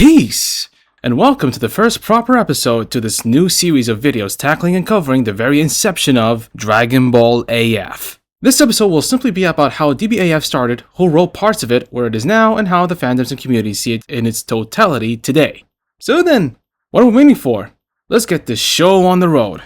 Peace! And welcome to the first proper episode to this new series of videos tackling and covering the very inception of Dragon Ball AF. This episode will simply be about how DBAF started, who wrote parts of it, where it is now, and how the fandoms and communities see it in its totality today. So then, what are we waiting for? Let's get this show on the road.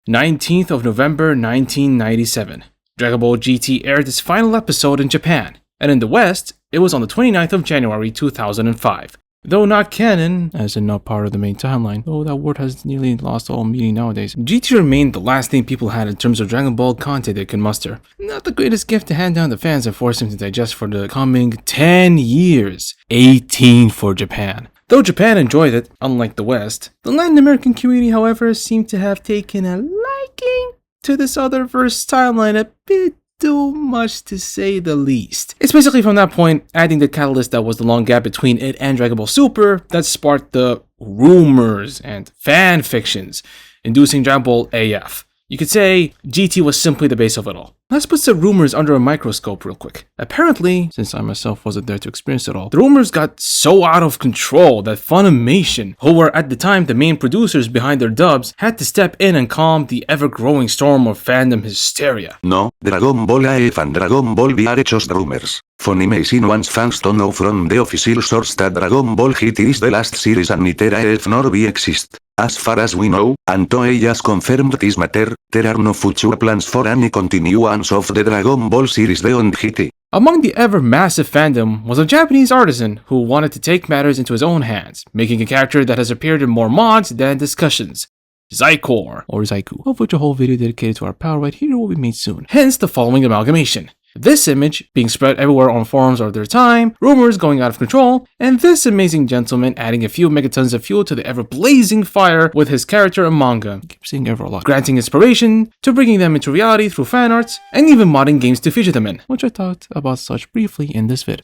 19th of November 1997. Dragon Ball GT aired its final episode in Japan, and in the West, it was on the 29th of January 2005. Though not canon, as in not part of the main timeline, though that word has nearly lost all meaning nowadays, GT remained the last thing people had in terms of Dragon Ball content they could muster. Not the greatest gift to hand down to fans and force them to digest for the coming 10 years. 18 for Japan. Though Japan enjoyed it, unlike the West, the Latin American community, however, seemed to have taken a liking to this other verse timeline a bit too much to say the least. It's basically from that point, adding the catalyst that was the long gap between it and Dragon Ball Super, that sparked the rumors and fan fictions, inducing Dragon Ball AF. You could say GT was simply the base of it all. Let's put some rumors under a microscope real quick. Apparently, since I myself wasn't there to experience it all, the rumors got so out of control that Funimation, who were at the time the main producers behind their dubs, had to step in and calm the ever-growing storm of fandom hysteria. No, Dragon Ball AF and Dragon Ball VR just rumors. Funimation wants fans to know from the official source that Dragon Ball GT is the last series and neither AF nor V exist. As far as we know, and Toei has confirmed this matter, there are no future plans for any continuance of the Dragon Ball series beyond GT. Among the ever-massive fandom was a Japanese artisan who wanted to take matters into his own hands, making a character that has appeared in more mods than discussions. Zycor, or Zaiku, of which a whole video dedicated to our pal right here will be made soon. Hence the following amalgamation. This image being spread everywhere on forums of their time, rumors going out of control, and this amazing gentleman adding a few megatons of fuel to the ever-blazing fire with his character and manga. I keep saying ever a lot. Granting inspiration to bringing them into reality through fan arts, and even modding games to feature them in, which I talked about such briefly in this vid.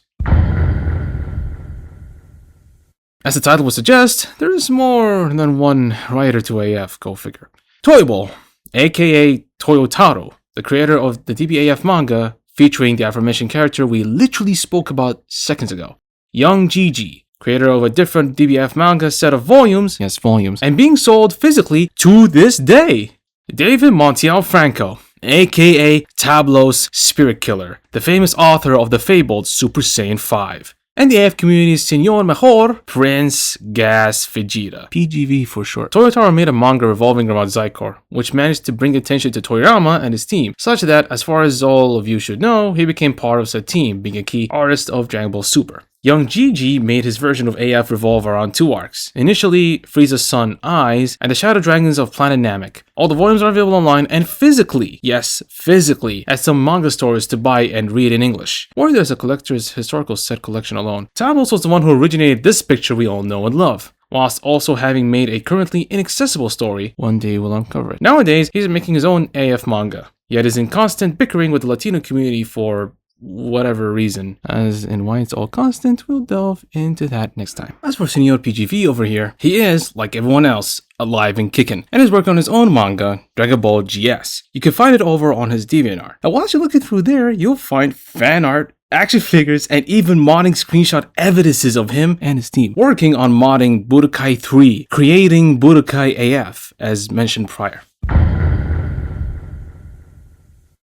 As the title would suggest, there is more than one writer to AF, go figure. Toibo, aka Toyotaro, the creator of the DBAF manga, featuring the aforementioned character we literally spoke about seconds ago. Young Gigi, creator of a different DBAF manga set of volumes, yes, volumes, and being sold physically to this day. David Montiel Franco, aka Tablos Spirit Killer, the famous author of the fabled Super Saiyan 5. And the AF community's Señor Mejor, Prince Gas Vegeta, PGV for short. Toyotaro made a manga revolving around Zycor, which managed to bring attention to Toriyama and his team, such that, as far as all of you should know, he became part of said team, being a key artist of Dragon Ball Super. Young Gigi made his version of AF revolve around two arcs. Initially, Frieza's son, Eyes, and the Shadow Dragons of Planet Namek. All the volumes are available online and physically, yes, physically, at some manga stores to buy and read in English. Or there's a collector's historical set collection alone. Tablos was the one who originated this picture we all know and love, whilst also having made a currently inaccessible story. One day we'll uncover it. Nowadays, he's making his own AF manga, yet is in constant bickering with the Latino community for whatever reason. As in why it's all constant, we'll delve into that next time. As for Senor PGV over here, he is, like everyone else, alive and kicking, and is working on his own manga, Dragon Ball GS. You can find it over on his DeviantArt. And whilst you're looking through there, you'll find fan art, action figures, and even modding screenshot evidences of him and his team working on modding Budokai 3, creating Budokai AF, as mentioned prior.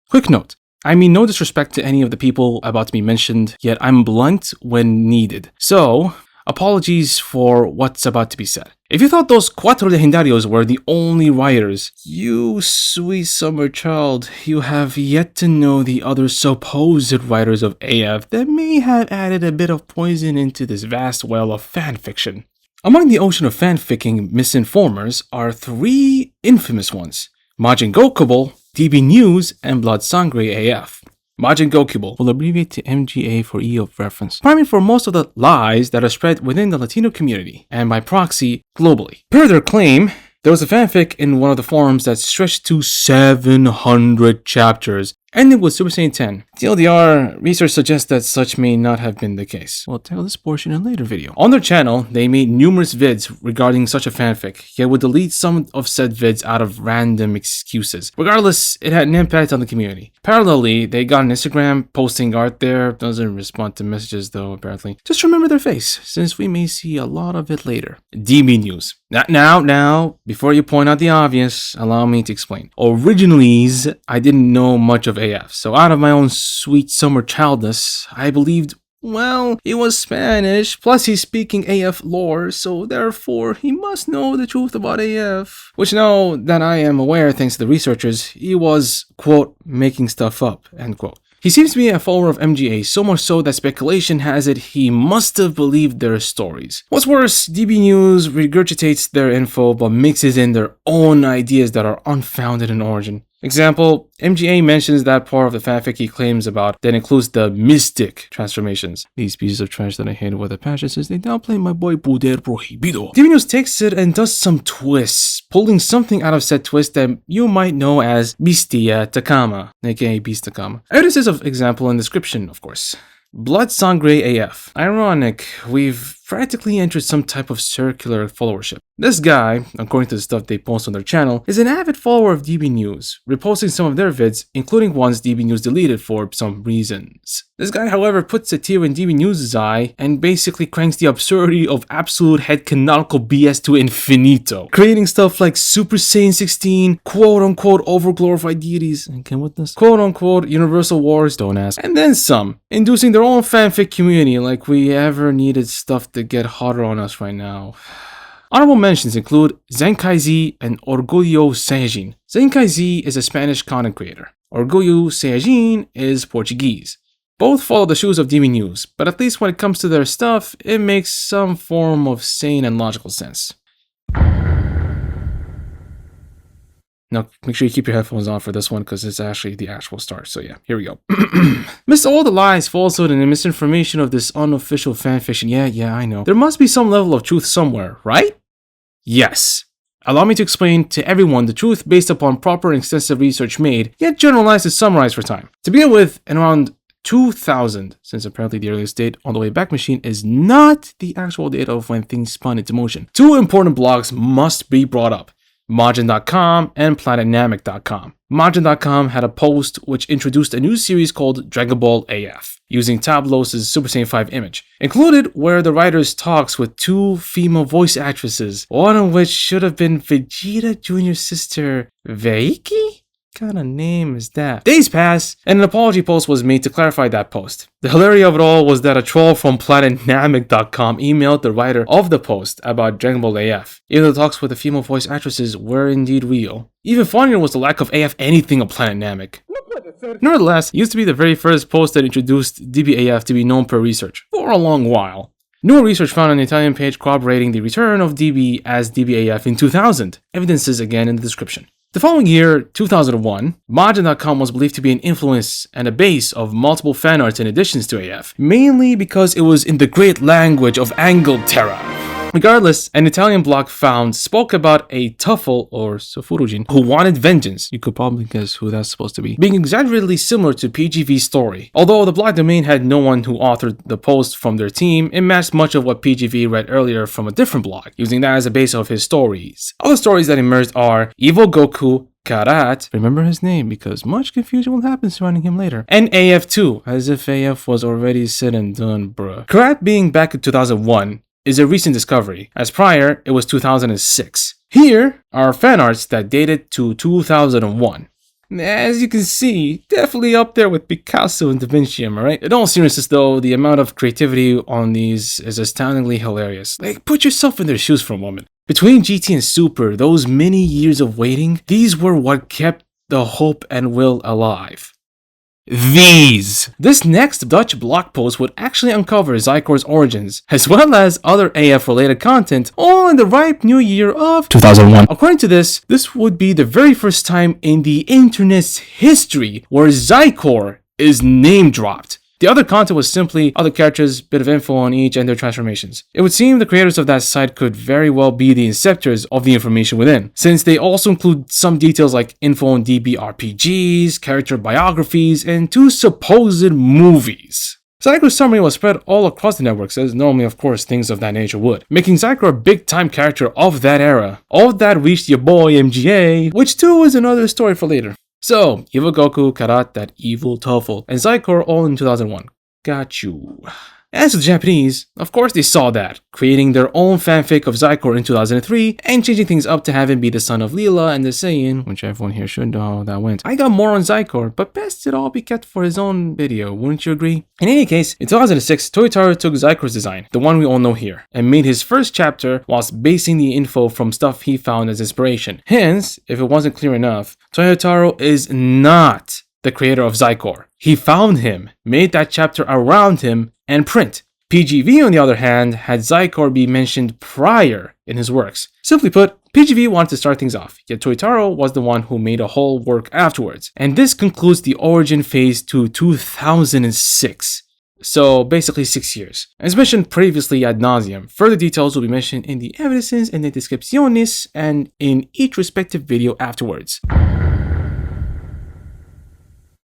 Quick note. I mean no disrespect to any of the people about to be mentioned, yet I'm blunt when needed. So, apologies for what's about to be said. If you thought those Cuatro Legendarios were the only writers, you sweet summer child, you have yet to know the other supposed writers of AF that may have added a bit of poison into this vast well of fanfiction. Among the ocean of fanficking misinformers are three infamous ones: Majin Gokable, DB News, and Blood Sangre AF. Majin Gokubo will abbreviate to MGA for E of reference, priming for most of the lies that are spread within the Latino community, and by proxy, globally. Per their claim, there was a fanfic in one of the forums that stretched to 700 chapters, ending with Super Saiyan 10. TLDR, research suggests that such may not have been the case. We'll tackle this portion in a later video. On their channel, they made numerous vids regarding such a fanfic, yet would delete some of said vids out of random excuses. Regardless, it had an impact on the community. Parallelly, they got an Instagram posting art there, doesn't respond to messages though apparently. Just remember their face, since we may see a lot of it later. DB News. Now, before you point out the obvious, allow me to explain. Originally, I didn't know much of AF, so out of my own sweet summer childness, I believed, well, he was Spanish, plus he's speaking AF lore, so therefore he must know the truth about AF. Which now that I am aware, thanks to the researchers, he was, quote, making stuff up, end quote. He seems to be a follower of MGA, so much so that speculation has it he must have believed their stories. What's worse, DB News regurgitates their info but mixes in their own ideas that are unfounded in origin. Example, MGA mentions that part of the fanfic he claims about that includes the mystic transformations. These pieces of trash that I hated with a passion since they downplay my boy Poder Prohibido. DB News takes it and does some twists, pulling something out of said twist that you might know as Bestia Takama, aka Beast Takama. Evidences of example and description, of course. Blood Sangre AF. Ironic, we've practically entered some type of circular followership. This guy, according to the stuff they post on their channel, is an avid follower of DB News, reposting some of their vids, including ones DB News deleted for some reasons. This guy, however, puts a tear in DB News' eye and basically cranks the absurdity of absolute head canonical BS to infinito, creating stuff like Super Saiyan 16, quote-unquote overglorified deities, and can witness quote-unquote universal wars, don't ask, and then some, inducing their own fanfic community like we ever needed stuff to get harder on us right now. Honorable mentions include Zenkai Z and Orgulho Saiyajin. Zenkai Z is a Spanish content creator. Orgulho Saiyajin is Portuguese. Both follow the shoes of DB News, but at least when it comes to their stuff, it makes some form of sane and logical sense. Now, make sure you keep your headphones on for this one because it's actually the actual start. So yeah, here we go. Amidst all the lies, falsehood, and misinformation of this unofficial fanfiction, yeah, I know. There must be some level of truth somewhere, right? Yes. Allow me to explain to everyone the truth based upon proper and extensive research made, yet generalized and summarized for time. To begin with, in around 2000, since apparently the earliest date on the Wayback Machine is not the actual date of when things spun into motion, two important blogs must be brought up. Majin.com and Planetnamic.com. Majin.com had a post which introduced a new series called Dragon Ball AF, using Tablos' Super Saiyan 5 image. Included were the writer's talks with two female voice actresses, one of which should have been Vegeta Jr.'s sister, Veiki? What kind of name is that? Days passed, and an apology post was made to clarify that post. The hilarity of it all was that a troll from PlanetNamic.com emailed the writer of the post about Dragon Ball AF. Even the talks with the female voice actresses were indeed real. Even funnier was the lack of AF anything on Planet Namek. Nevertheless, it used to be the very first post that introduced DBAF to be known per research, for a long while. Newer research found an Italian page corroborating the return of DB as DBAF in 2000. Evidences again in the description. The following year, 2001, Majin.com was believed to be an influence and a base of multiple fan arts and additions to AF, mainly because it was in the great language of angled terror. Regardless, an Italian blog found spoke about a Tuffle, or Sofurujin, who wanted vengeance. You could probably guess who that's supposed to be. Being exaggeratedly similar to PGV's story. Although the blog domain had no one who authored the post from their team, it matched much of what PGV read earlier from a different blog, using that as a base of his stories. Other stories that emerged are Evil Goku, Karat, remember his name because much confusion will happen surrounding him later, and AF2, as if AF was already said and done, bruh. Karat being back in 2001 is a recent discovery, as prior it was 2006. Here are fan arts that dated to 2001. As you can see, definitely up there with Picasso and Da Vinci, am I right? In all seriousness though, the amount of creativity on these is astoundingly hilarious. Like, put yourself in their shoes for a moment. Between GT and Super, those many years of waiting, these were what kept the hope and will alive. This next Dutch blog post would actually uncover Zykor's origins, as well as other AF related content, all in the ripe new year of 2001. According to this would be the very first time in the internet's history where Zykor is name dropped. The other content was simply other characters, bit of info on each and their transformations. It would seem the creators of that site could very well be the inceptors of the information within, since they also include some details like info on DBRPGs, character biographies, and 2 supposed movies. Zykor's summary was spread all across the networks, as normally of course things of that nature would, making Zykor a big time character of that era. All of that reached your boy MGA, which too is another story for later. So, Evil Goku, Karat, that evil Tuffle, and Zykor all in 2001. Got you. As for the Japanese, of course they saw that, creating their own fanfic of Zykor in 2003 and changing things up to have him be the son of Leela and the Saiyan, which everyone here should know how that went. I got more on Zykor, but best it all be kept for his own video, wouldn't you agree? In any case, in 2006, Toyotaro took Zykor's design, the one we all know here, and made his first chapter whilst basing the info from stuff he found as inspiration. Hence, if it wasn't clear enough, Toyotaro is not the creator of Zykor. He found him, made that chapter around him, and print. PGV, on the other hand, had Zykor be mentioned prior in his works. Simply put, PGV wanted to start things off, yet Toyotaro was the one who made a whole work afterwards. And this concludes the origin phase to 2006. So basically 6 years. As mentioned previously ad nauseum, further details will be mentioned in the evidences and the descripciones and in each respective video afterwards.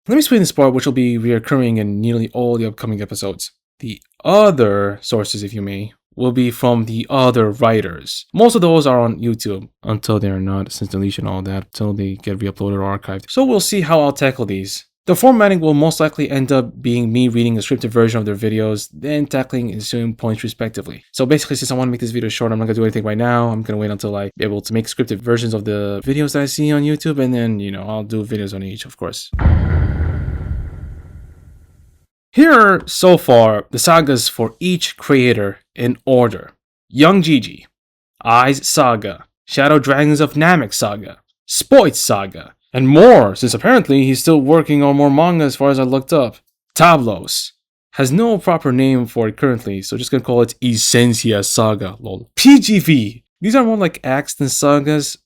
Let me explain this part, which will be reoccurring in nearly all the upcoming episodes. The other sources, if you may, will be from the other writers. Most of those are on YouTube, until they are not, since deletion and all that, until they get re-uploaded or archived. So we'll see how I'll tackle these. The formatting will most likely end up being me reading a scripted version of their videos, then tackling ensuing points respectively. So basically, since I want to make this video short, I'm not going to do anything right now. I'm going to wait until I be able to make scripted versions of the videos that I see on YouTube, and then, I'll do videos on each, of course. Here are, so far, the sagas for each creator in order. Young Gigi, Ai's Saga, Shadow Dragons of Namek Saga, Spoit's Saga, and more, since apparently he's still working on more manga as far as I looked up. Tablos has no proper name for it currently, so just gonna call it Essentia Saga, lol. PGV, these are more like acts than sagas.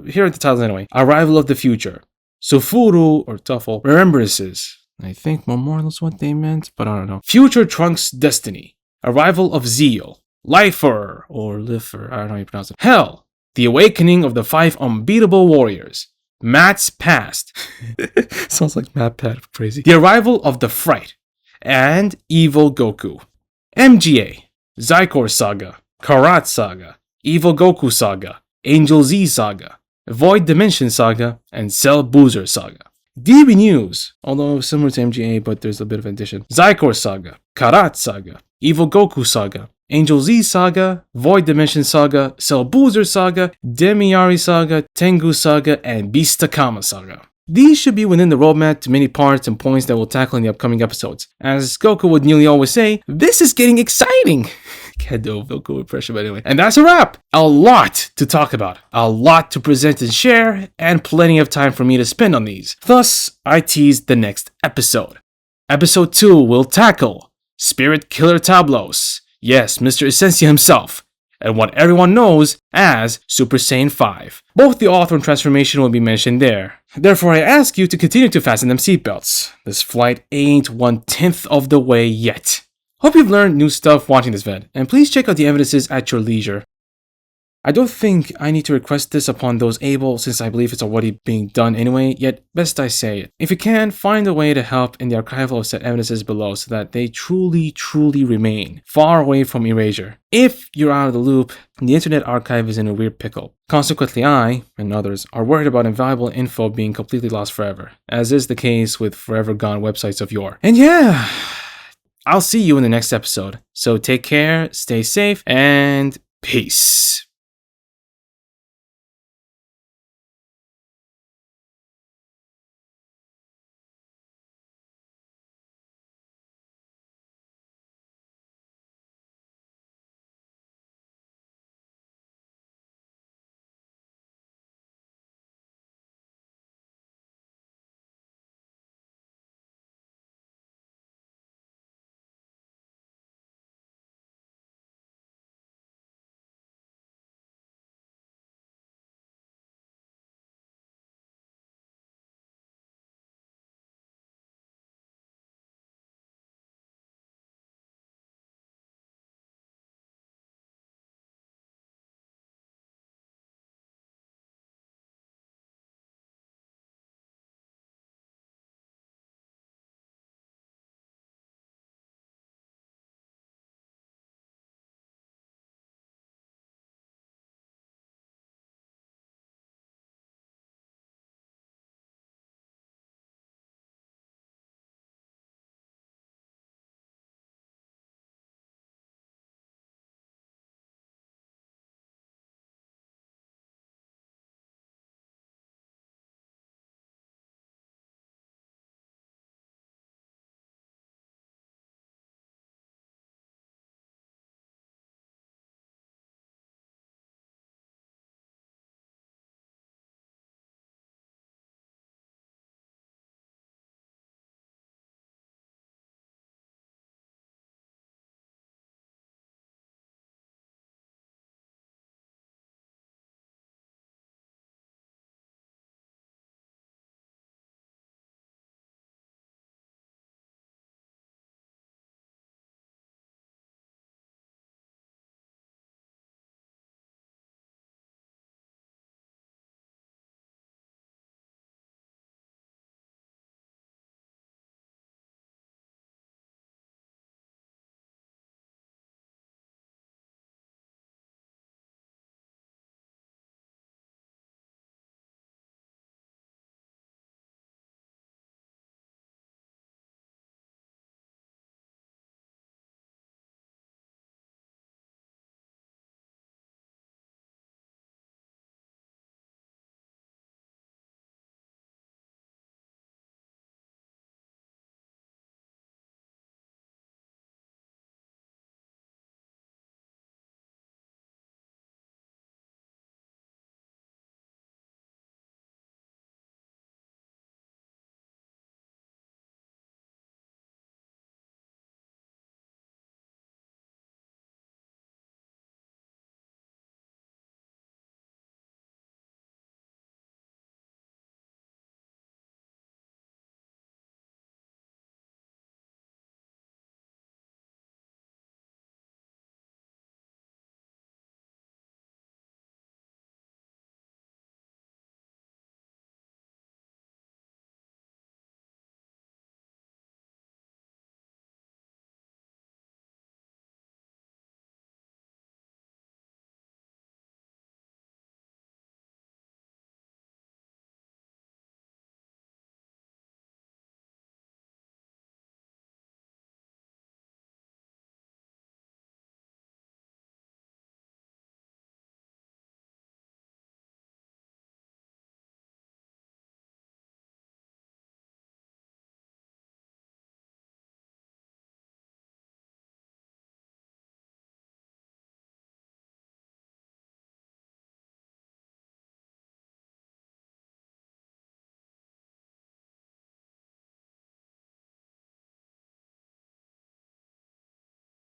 Here are the titles anyway. Arrival of the Future, Sufuru, or Tuffle, Remembrances. I think Memorial is what they meant, but I don't know. Future Trunks Destiny, Arrival of Zeal, Lifer, or Lifer, I don't know how you pronounce it. Hell, The Awakening of the 5 Unbeatable Warriors, Matt's Past. Sounds like Matt Pat, crazy. The Arrival of the Fright, and Evil Goku. MGA, Zykor Saga, Karat Saga, Evil Goku Saga, Angel Z Saga, Void Dimension Saga, and Cell Boozer Saga. DB News, although similar to MGA, but there's a bit of addition. Zykor Saga, Karat Saga, Evil Goku Saga, Angel Z Saga, Void Dimension Saga, Cell Boozer Saga, Demiari Saga, Tengu Saga, and Beastakama Saga. These should be within the roadmap to many parts and points that we'll tackle in the upcoming episodes. As Goku would nearly always say, this is getting exciting! Can't do a Goku impression, but anyway. And that's a wrap! A lot to talk about, a lot to present and share, and plenty of time for me to spend on these. Thus, I teased the next episode. Episode 2 will tackle Spirit Killer Tablos, yes, Mr. Essentia himself, and what everyone knows as Super Saiyan 5. Both the author and transformation will be mentioned there. Therefore, I ask you to continue to fasten them seatbelts. This flight ain't 1/10 of the way yet. Hope you've learned new stuff watching this vid, and please check out the evidences at your leisure. I don't think I need to request this upon those able, since I believe it's already being done anyway, yet best I say it. If you can, find a way to help in the archival of said evidences below so that they truly remain far away from erasure. If you're out of the loop, the internet archive is in a weird pickle. Consequently, I, and others, are worried about invaluable info being completely lost forever, as is the case with forever gone websites of yore. And yeah, I'll see you in the next episode. So take care, stay safe, and peace.